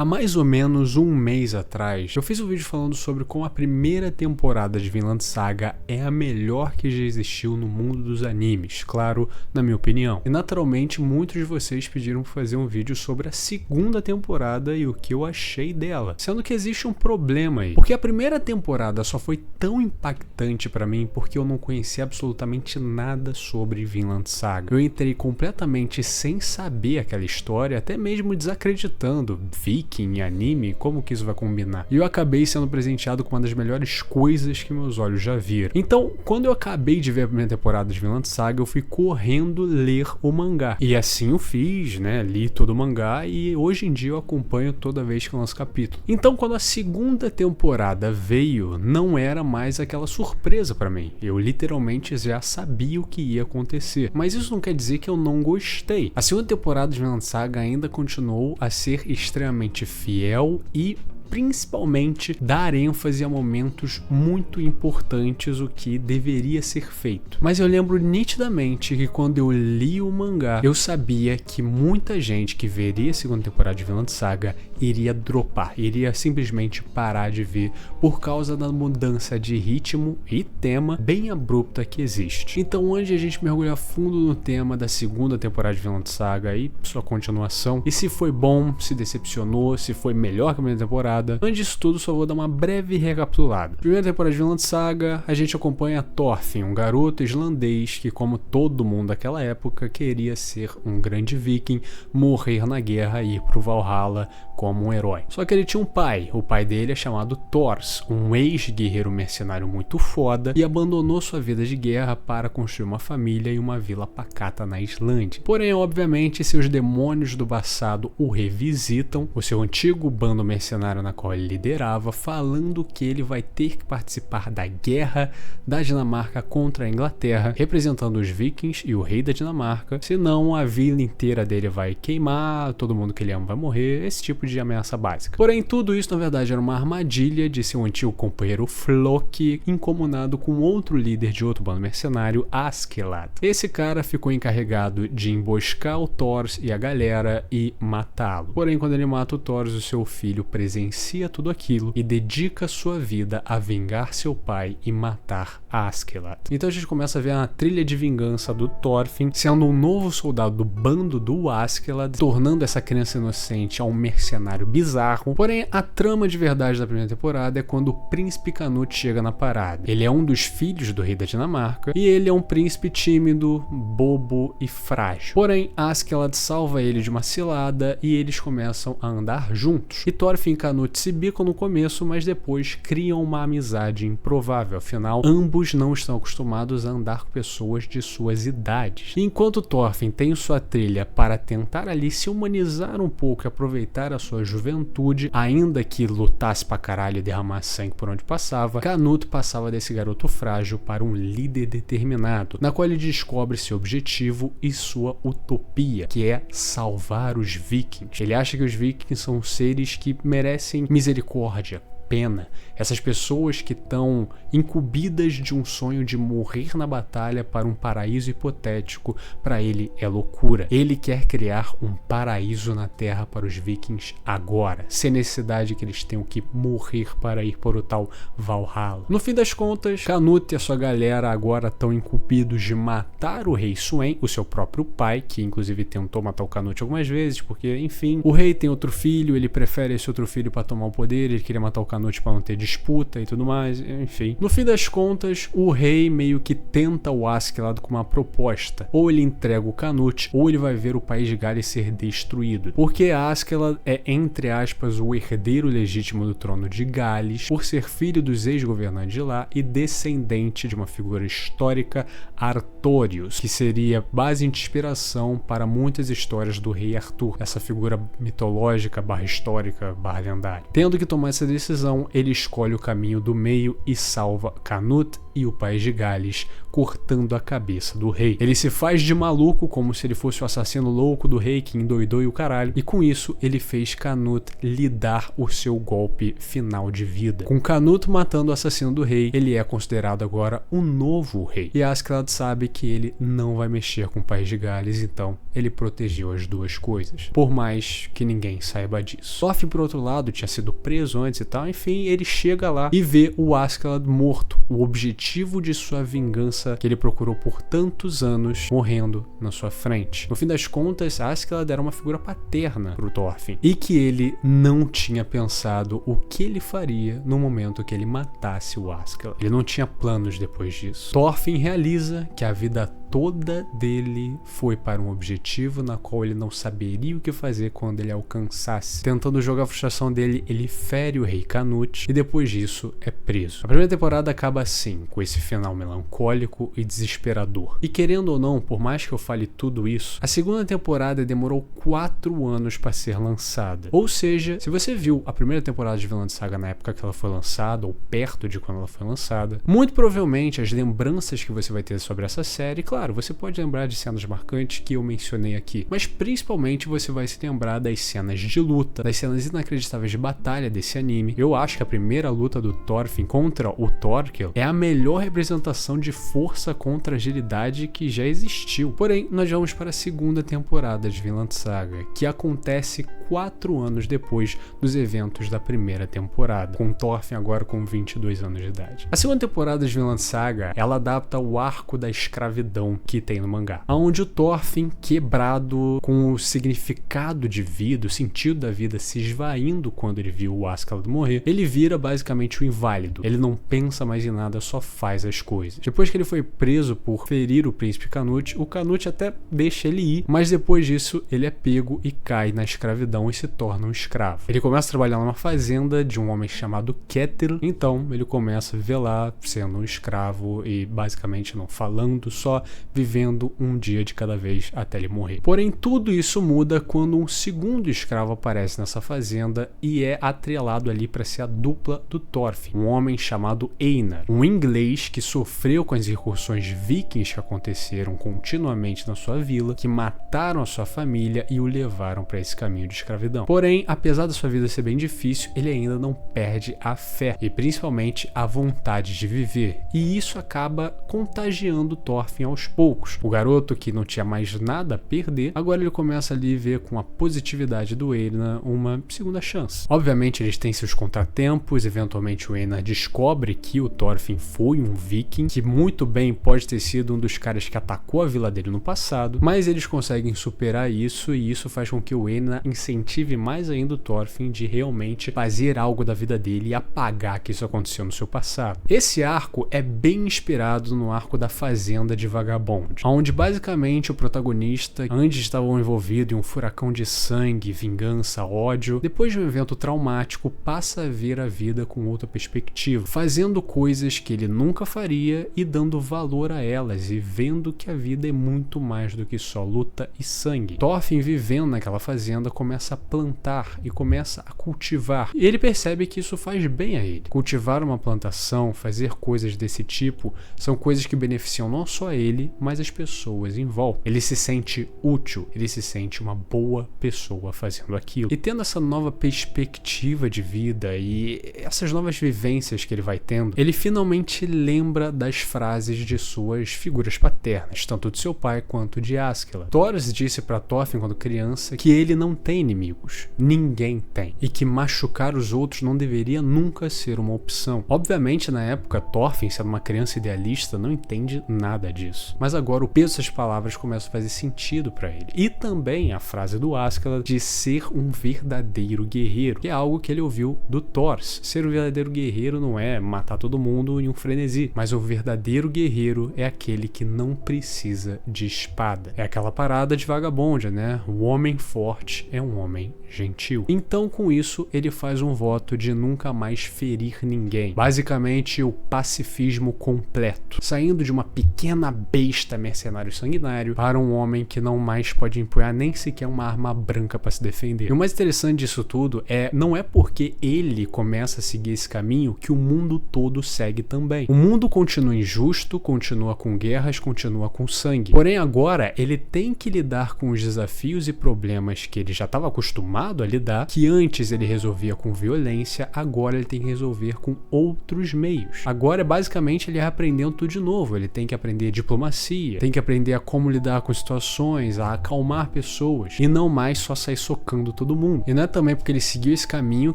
Há mais ou menos um mês atrás, eu fiz um vídeo falando sobre como a primeira temporada de Vinland Saga é a melhor que já existiu no mundo dos animes, claro, na minha opinião. E naturalmente muitos de vocês pediram para fazer um vídeo sobre a segunda temporada e o que eu achei dela. Sendo que existe um problema aí, porque a primeira temporada só foi tão impactante para mim porque eu não conhecia absolutamente nada sobre Vinland Saga. Eu entrei completamente sem saber aquela história, até mesmo desacreditando Viking em anime, como que isso vai combinar? E eu acabei sendo presenteado com uma das melhores coisas que meus olhos já viram. Então, quando eu acabei de ver a primeira temporada de Vinland Saga, eu fui correndo ler o mangá. E assim eu fiz, né? Li todo o mangá e hoje em dia eu acompanho toda vez que eu lanço capítulo. Então, quando a segunda temporada veio, não era mais aquela surpresa pra mim. Eu literalmente já sabia o que ia acontecer. Mas isso não quer dizer que eu não gostei. A segunda temporada de Vinland Saga ainda continuou a ser extremamente fiel e principalmente dar ênfase a momentos muito importantes, o que deveria ser feito. Mas eu lembro nitidamente que quando eu li o mangá, eu sabia que muita gente que veria a segunda temporada de Vinland Saga iria dropar, iria simplesmente parar de ver por causa da mudança de ritmo e tema bem abrupta que existe. Então, antes de a gente mergulhar fundo no tema da segunda temporada de Vinland Saga e sua continuação, e se foi bom, se decepcionou, se foi melhor que a primeira temporada, antes disso tudo, só vou dar uma breve recapitulada. Primeira temporada de Vinland Saga, a gente acompanha Thorfinn, um garoto islandês que, como todo mundo daquela época, queria ser um grande viking, morrer na guerra e ir pro Valhalla como um herói. Só que ele tinha um pai, o pai dele é chamado Thors, um ex-guerreiro mercenário muito foda, e abandonou sua vida de guerra para construir uma família e uma vila pacata na Islândia. Porém, obviamente, seus demônios do passado o revisitam, o seu antigo bando mercenário na qual ele liderava, falando que ele vai ter que participar da guerra da Dinamarca contra a Inglaterra, representando os vikings e o rei da Dinamarca, senão a vila inteira dele vai queimar, todo mundo que ele ama vai morrer, esse tipo de ameaça básica. Porém, tudo isso na verdade era uma armadilha de seu antigo companheiro Floki, incomunado com outro líder de outro bando mercenário, Askeladd. Esse cara ficou encarregado de emboscar o Thors e a galera e matá-lo. Porém, quando ele mata o Thors, o seu filho presencia tudo aquilo e dedica sua vida a vingar seu pai e matar Askeladd. Então a gente começa a ver a trilha de vingança do Thorfinn sendo um novo soldado do bando do Askeladd, tornando essa criança inocente a um mercenário bizarro. Porém, a trama de verdade da primeira temporada é quando o príncipe Canute chega na parada. Ele é um dos filhos do rei da Dinamarca e ele é um príncipe tímido, bobo e frágil. Porém, Askeladd salva ele de uma cilada e eles começam a andar juntos. E Thorfinn e Canute se bicam no começo, mas depois criam uma amizade improvável. Afinal, ambos não estão acostumados a andar com pessoas de suas idades. E enquanto Thorfinn tem sua trilha para tentar ali se humanizar um pouco e aproveitar a sua juventude, ainda que lutasse pra caralho e derramasse sangue por onde passava, Canute passava desse garoto frágil para um líder determinado, na qual ele descobre seu objetivo e sua utopia, que é salvar os vikings. Ele acha que os vikings são seres que merecem misericórdia, pena. Essas pessoas que estão incumbidas de um sonho de morrer na batalha para um paraíso hipotético, para ele é loucura. Ele quer criar um paraíso na Terra para os vikings agora, sem necessidade que eles tenham que morrer para ir para o tal Valhalla. No fim das contas, Canute e a sua galera agora estão incumbidos de matar o rei Sweyn, o seu próprio pai, que inclusive tentou matar o Canute algumas vezes, porque, enfim, o rei tem outro filho, ele prefere esse outro filho para tomar o poder, ele queria matar o Canute para não ter disputa e tudo mais, enfim. No fim das contas, o rei meio que tenta o Askeladd com uma proposta. Ou ele entrega o Canute, ou ele vai ver o país de Gales ser destruído. Porque Askeladd é, entre aspas, o herdeiro legítimo do trono de Gales, por ser filho dos ex-governantes de lá e descendente de uma figura histórica, Artorius, que seria base de inspiração para muitas histórias do rei Arthur, essa figura mitológica, barra histórica, barra lendária. Tendo que tomar essa decisão, conclusão, ele escolhe o caminho do meio e salva Canute e o país de Gales, cortando a cabeça do rei. Ele se faz de maluco, como se ele fosse o assassino louco do rei que endoidou e o caralho, e com isso ele fez Canute lhe dar o seu golpe final de vida. Com Canute matando o assassino do rei, ele é considerado agora um novo rei. E Askeladd sabe que ele não vai mexer com o país de Gales, então ele protegeu as duas coisas, por mais que ninguém saiba disso. Thorfinn, por outro lado, tinha sido preso antes e tal, enfim, ele chega lá e vê o Askeladd morto, o objetivo de sua vingança que ele procurou por tantos anos, morrendo na sua frente. No fim das contas, Askeladd era uma figura paterna pro Thorfinn, e que ele não tinha pensado o que ele faria no momento que ele matasse o Askeladd. Ele não tinha planos depois disso. Thorfinn realiza que a vida toda dele foi para um objetivo na qual ele não saberia o que fazer quando ele alcançasse. Tentando jogar a frustração dele, ele fere o rei Canute e depois disso é preso. A primeira temporada acaba assim, com esse final melancólico e desesperador. E querendo ou não, por mais que eu fale tudo isso, a segunda temporada demorou 4 anos para ser lançada. Ou seja, se você viu a primeira temporada de Vinland Saga na época que ela foi lançada, ou perto de quando ela foi lançada, muito provavelmente as lembranças que você vai ter sobre essa série, claro, você pode lembrar de cenas marcantes que eu mencionei aqui, mas principalmente você vai se lembrar das cenas de luta, das cenas inacreditáveis de batalha desse anime. Eu acho que a primeira luta do Thorfinn contra o Thorkel é a melhor representação de força contra agilidade que já existiu. Porém, nós vamos para a segunda temporada de Vinland Saga, que acontece 4 anos depois dos eventos da primeira temporada, com Thorfinn agora com 22 anos de idade. A segunda temporada de Vinland Saga, ela adapta o arco da escravidão que tem no mangá, onde o Thorfinn, quebrado com o significado de vida, o sentido da vida se esvaindo quando ele viu o Askeladd morrer, ele vira basicamente o inválido. Ele não pensa mais em nada, só faz as coisas. Depois que ele foi preso por ferir o príncipe Canute, o Canute até deixa ele ir, mas depois disso ele é pego e cai na escravidão e se torna um escravo. Ele começa a trabalhar numa fazenda de um homem chamado Ketil, então ele começa a viver lá sendo um escravo e basicamente não falando, só vivendo um dia de cada vez até ele morrer. Porém, tudo isso muda quando um segundo escravo aparece nessa fazenda e é atrelado ali para ser a dupla do Thorfinn, um homem chamado Einar, um inglês que sofreu com as incursões vikings que aconteceram continuamente na sua vila, que mataram a sua família e o levaram para esse caminho de escravidão. Porém, apesar da sua vida ser bem difícil, ele ainda não perde a fé e principalmente a vontade de viver. E isso acaba contagiando Thorfinn aos poucos. O garoto que não tinha mais nada a perder, agora ele começa ali a ver com a positividade do Einar uma segunda chance. Obviamente eles têm seus contratempos, eventualmente o Einar descobre que o Thorfinn foi um viking, que muito bem pode ter sido um dos caras que atacou a vila dele no passado, mas eles conseguem superar isso e isso faz com que o Einar incentive mais ainda o Thorfinn de realmente fazer algo da vida dele e apagar que isso aconteceu no seu passado. Esse arco é bem inspirado no arco da Fazenda de Vagabond, onde basicamente o protagonista antes estava envolvido em um furacão de sangue, vingança, ódio, depois de um evento traumático passa a ver a vida com outra perspectiva, fazendo coisas que ele nunca faria e dando valor a elas e vendo que a vida é muito mais do que só luta e sangue. Thorfinn, vivendo naquela fazenda, começa a plantar e começa a cultivar, e ele percebe que isso faz bem a ele. Cultivar uma plantação, fazer coisas desse tipo, são coisas que beneficiam não só ele, mas as pessoas em volta. Ele se sente útil, ele se sente uma boa pessoa fazendo aquilo. E tendo essa nova perspectiva de vida e essas novas vivências que ele vai tendo, ele finalmente lembra das frases de suas figuras paternas, tanto de seu pai quanto de Askeladd. Thoros disse para Thorfinn quando criança que ele não tem inimigos, ninguém tem, e que machucar os outros não deveria nunca ser uma opção. Obviamente, na época, Thorfinn, sendo uma criança idealista, não entende nada disso, mas agora o peso dessas palavras começa a fazer sentido para ele. E também a frase do Askeladd de ser um verdadeiro guerreiro, que é algo que ele ouviu do Thors. Ser um verdadeiro guerreiro não é matar todo mundo em um frenesi, mas o verdadeiro guerreiro é aquele que não precisa de espada. É aquela parada de Vagabond, né? O homem forte é um homem gentil. Então, com isso, ele faz um voto de nunca mais ferir ninguém. Basicamente, o pacifismo completo. Saindo de uma pequena besta mercenário sanguinário para um homem que não mais pode empunhar nem sequer uma arma branca para se defender. E o mais interessante disso tudo não é porque ele começa a seguir esse caminho que o mundo todo segue também. O mundo continua injusto, continua com guerras, continua com sangue. Porém, agora ele tem que lidar com os desafios e problemas que ele já estava acostumado a lidar, que antes ele resolvia com violência, agora ele tem que resolver com outros meios. Agora, basicamente, ele é aprendendo tudo de novo. Ele tem que aprender diplomacia, tem que aprender a como lidar com situações, a acalmar pessoas, e não mais só sair socando todo mundo. E não é também porque ele seguiu esse caminho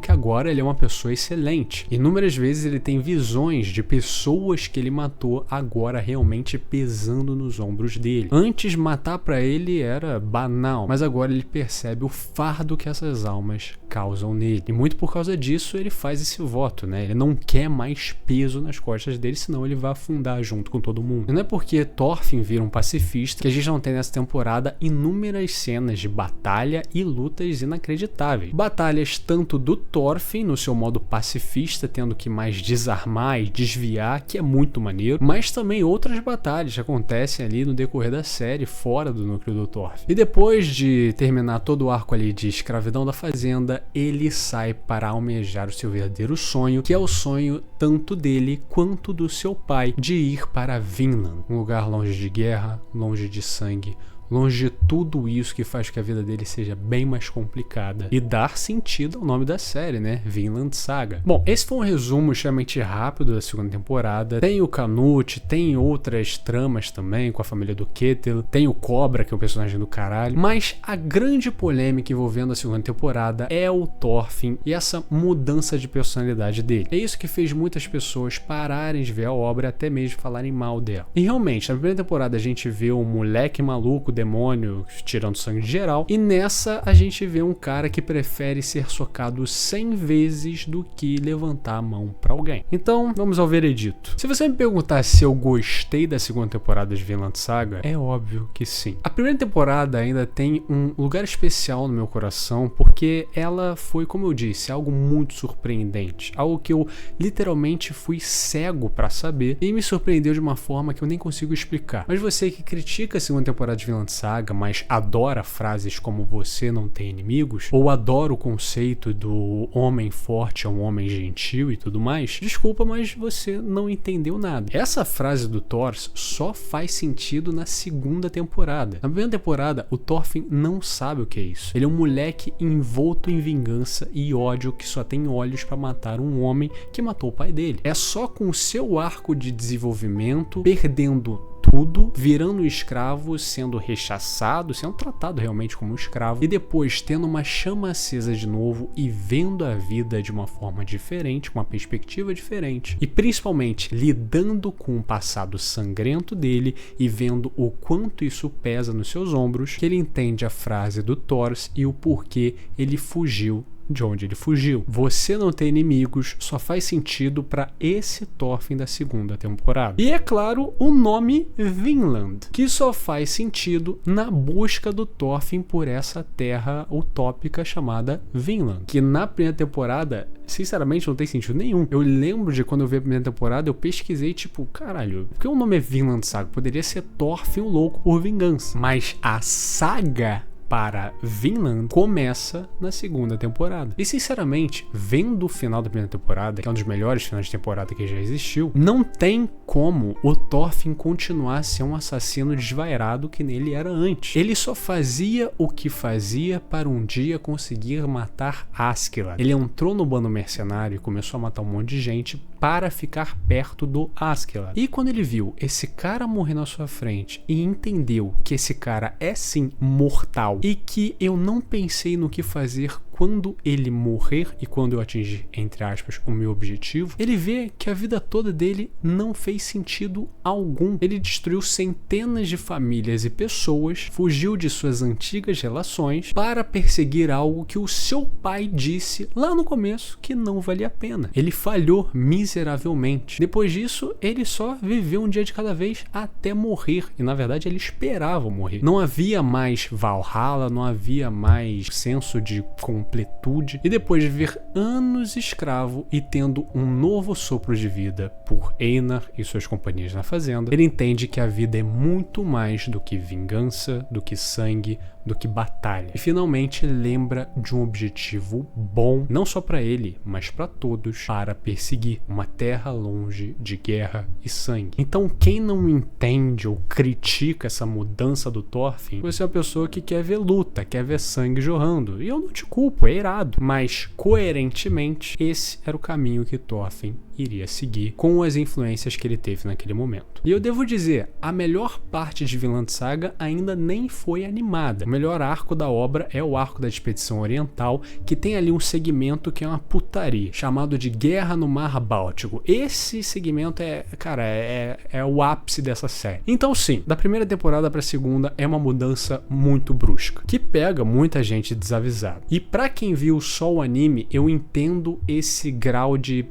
que agora ele é uma pessoa excelente. Inúmeras vezes ele tem visões de pessoas que ele matou agora realmente pesando nos ombros dele. Antes, matar pra ele era banal, mas agora ele percebe o fardo que essas almas causam nele. E muito por causa disso ele faz esse voto, né? Ele não quer mais peso nas costas dele, senão ele vai afundar junto com todo mundo. E não é porque Thorfinn vira um pacifista que a gente não tem nessa temporada inúmeras cenas de batalha e lutas inacreditáveis. Batalhas tanto do Thorfinn no seu modo pacifista, tendo que mais desarmar e desviar, que é muito maneiro, mas também outras batalhas que acontecem ali no decorrer da série, fora do núcleo do Thorfinn. E depois de terminar todo o arco ali de escravidão da fazenda, ele sai para almejar o seu verdadeiro sonho, que é o sonho tanto dele quanto do seu pai, de ir para Vinland, um lugar longe de guerra, longe de sangue, longe de tudo isso que faz que a vida dele seja bem mais complicada e dar sentido ao nome da série, né? Vinland Saga. Bom, esse foi um resumo extremamente rápido da segunda temporada. Tem o Canute, tem outras tramas também com a família do Ketil, tem o Cobra, que é um personagem do caralho, mas a grande polêmica envolvendo a segunda temporada é o Thorfinn e essa mudança de personalidade dele. É isso que fez muitas pessoas pararem de ver a obra, até mesmo falarem mal dela. E realmente, na primeira temporada a gente vê um moleque maluco, demônio tirando sangue de geral, e nessa a gente vê um cara que prefere ser socado 100 vezes do que levantar a mão pra alguém. Então, vamos ao veredito. Se você me perguntar se eu gostei da segunda temporada de Vinland Saga, é óbvio que sim. A primeira temporada ainda tem um lugar especial no meu coração, porque ela foi, como eu disse, algo muito surpreendente, algo que eu literalmente fui cego pra saber, e me surpreendeu de uma forma que eu nem consigo explicar. Mas você que critica a segunda temporada de Vinland Saga, mas adora frases como "você não tem inimigos", ou adora o conceito do homem forte é um homem gentil e tudo mais, desculpa, mas você não entendeu nada. Essa frase do Thor só faz sentido na segunda temporada. Na primeira temporada, o Thorfinn não sabe o que é isso. Ele é um moleque envolto em vingança e ódio que só tem olhos para matar um homem que matou o pai dele. É só com o seu arco de desenvolvimento, perdendo tudo, virando um escravo, sendo rechaçado, sendo tratado realmente como um escravo, e depois tendo uma chama acesa de novo e vendo a vida de uma forma diferente, com uma perspectiva diferente, e principalmente lidando com o passado sangrento dele e vendo o quanto isso pesa nos seus ombros, que ele entende a frase do Thor e o porquê ele fugiu de onde ele fugiu. Você não tem inimigos só faz sentido para esse Thorfinn da segunda temporada. E é claro, o nome Vinland, que só faz sentido na busca do Thorfinn por essa terra utópica chamada Vinland, que na primeira temporada, sinceramente, não tem sentido nenhum. Eu lembro de quando eu vi a primeira temporada, eu pesquisei, tipo, caralho, por que o nome é Vinland Saga? Poderia ser Thorfinn o louco por vingança. Mas a saga para Vinland começa na segunda temporada. E sinceramente, vendo o final da primeira temporada, que é um dos melhores finais de temporada que já existiu, não tem como o Thorfinn continuar a ser um assassino desvairado que nele era antes. Ele só fazia o que fazia para um dia conseguir matar Askeladd. Ele entrou no bando mercenário e começou a matar um monte de gente para ficar perto do Askeladd. E quando ele viu esse cara morrer na sua frente e entendeu que esse cara é sim mortal e que eu não pensei no que fazer quando ele morrer e quando eu atingir, entre aspas, o meu objetivo, ele vê que a vida toda dele não fez sentido algum. Ele destruiu centenas de famílias e pessoas, fugiu de suas antigas relações para perseguir algo que o seu pai disse lá no começo que não valia a pena. Ele falhou miseravelmente. Depois disso, ele só viveu um dia de cada vez até morrer. E na verdade ele esperava morrer. Não havia mais Valhalla, não havia mais senso de completude e depois de viver anos escravo e tendo um novo sopro de vida por Einar e suas companhias na fazenda, ele entende que a vida é muito mais do que vingança, do que sangue, do que batalha. E finalmente lembra de um objetivo bom, não só para ele, mas para todos, para perseguir uma terra longe de guerra e sangue. Então quem não entende ou critica essa mudança do Thorfinn, você é uma pessoa que quer ver luta, quer ver sangue jorrando. E eu não te culpo, é irado. Mas coerentemente, esse era o caminho que Thorfinn iria seguir com as influências que ele teve naquele momento. E eu devo dizer, a melhor parte de Vinland Saga ainda nem foi animada. O melhor arco da obra é o arco da Expedição Oriental, que tem ali um segmento que é uma putaria, chamado de Guerra no Mar Báltico. Esse segmento é o ápice dessa série. Então sim, da primeira temporada pra segunda é uma mudança muito brusca, que pega muita gente desavisada. E pra quem viu só o anime, eu entendo esse grau de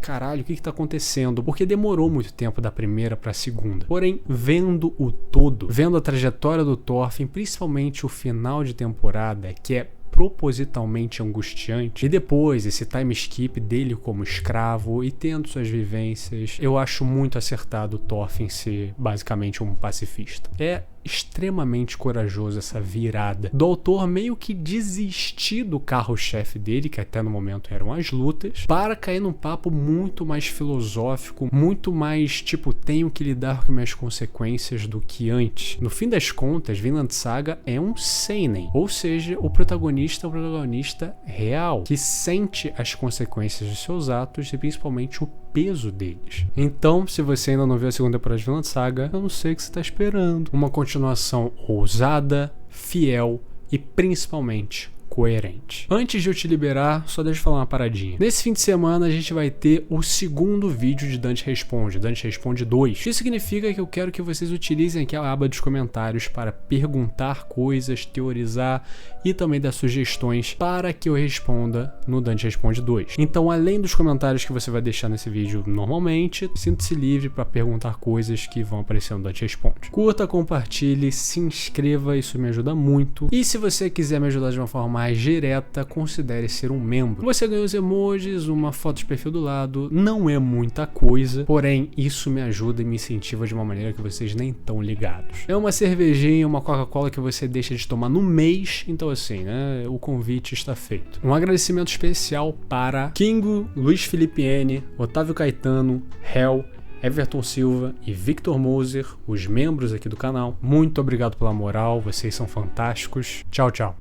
caralho, o que tá acontecendo? Porque demorou muito tempo da primeira pra segunda. Porém, vendo o todo, vendo a trajetória do Thorfinn, principalmente o final de temporada, que é propositalmente angustiante, e depois esse time skip dele como escravo e tendo suas vivências, eu acho muito acertado o Thorfinn ser basicamente um pacifista. É extremamente corajoso essa virada do autor meio que desistir do carro-chefe dele, que até no momento eram as lutas, para cair num papo muito mais filosófico, muito mais tipo, tenho que lidar com minhas consequências do que antes. No fim das contas, Vinland Saga é um seinen, ou seja, o protagonista é um protagonista real, que sente as consequências dos seus atos e principalmente o peso deles. Então, se você ainda não viu a segunda temporada de Vinland Saga, eu não sei o que você está esperando. Uma continuação ousada, fiel e principalmente coerente. Antes de eu te liberar, só deixa eu falar uma paradinha. Nesse fim de semana a gente vai ter o segundo vídeo de Dante Responde 2. Isso significa que eu quero que vocês utilizem aqui a aba dos comentários para perguntar coisas, teorizar e também dar sugestões para que eu responda no Dante Responde 2. Então, além dos comentários que você vai deixar nesse vídeo normalmente, sinta-se livre para perguntar coisas que vão aparecer no Dante Responde. Curta, compartilhe, se inscreva, isso me ajuda muito. E se você quiser me ajudar de uma forma mais direta, considere ser um membro. Você ganha os emojis, uma foto de perfil do lado, não é muita coisa, porém isso me ajuda e me incentiva de uma maneira que vocês nem estão ligados. É uma cervejinha, uma Coca-Cola que você deixa de tomar no mês, então assim, né, o convite está feito. Um agradecimento especial para Kingo, Luiz Felipe N, Otávio Caetano, Hel, Everton Silva e Victor Moser, os membros aqui do canal. Muito obrigado pela moral, vocês são fantásticos. Tchau, tchau.